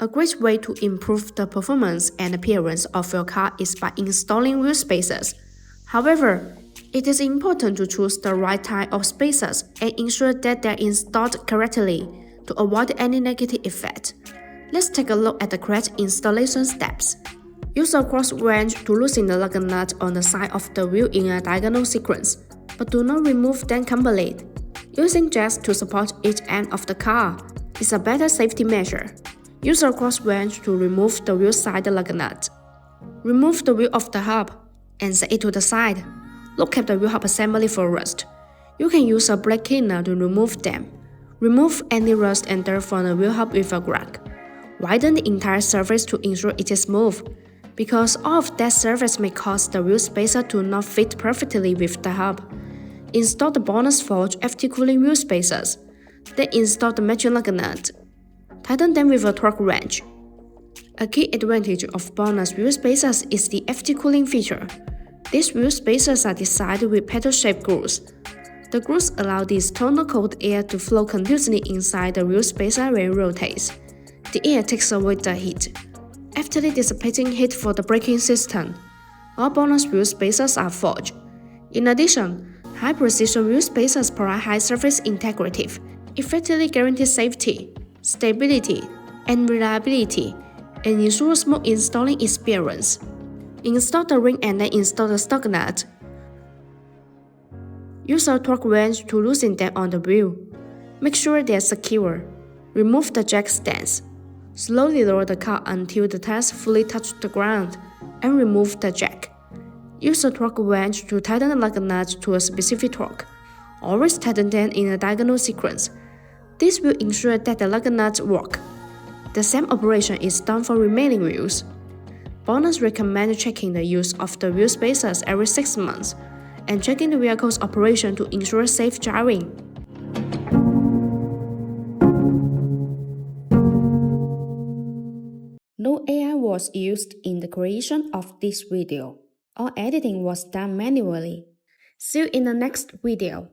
A great way to improve the performance and appearance of your car is by installing wheel spacers. However, it is important to choose the right type of spacers and ensure that they are installed correctly to avoid any negative effect. Let's take a look at the correct installation steps. Use a cross wrench to loosen the lug nut on the side of the wheel in a diagonal sequence, but do not remove them completely. Using jacks to support each end of the car is a better safety measure. Use a cross wrench to remove the wheel side lug nut. Remove the wheel of the hub and set it to the side. Look at the wheel hub assembly for rust. You can use a brake cleaner to remove them. Remove any rust and dirt from the wheel hub with a rag. Widen the entire surface to ensure it is smooth, because all of that surface may cause the wheel spacer to not fit perfectly with the hub. Install the BONOSS Forge FT cooling wheel spacers. Then install the matching lug nut. Tighten them with a torque wrench. A key advantage of BONOSS wheel spacers is the FT cooling feature. These wheel spacers are designed with petal-shaped grooves. The grooves allow the external cold air to flow continuously inside the wheel spacer when it rotates. The air takes away the heat, after dissipating heat for the braking system. All BONOSS wheel spacers are forged. In addition, high-precision wheel spacers provide high surface integrity, effectively guarantee safety, stability, and reliability, and ensure smooth installing experience. Install the ring and then install the stock nut. Use a torque wrench to loosen them on the wheel. Make sure they are secure. Remove the jack stands. Slowly lower the car until the tires fully touch the ground, and remove the jack. Use a torque wrench to tighten the lug nut to a specific torque. Always tighten them in a diagonal sequence. This will ensure that the lug nuts work. The same operation is done for remaining wheels. BONOSS recommends checking the use of the wheel spacers every 6 months and checking the vehicle's operation to ensure safe driving. No AI was used in the creation of this video. All editing was done manually. See you in the next video.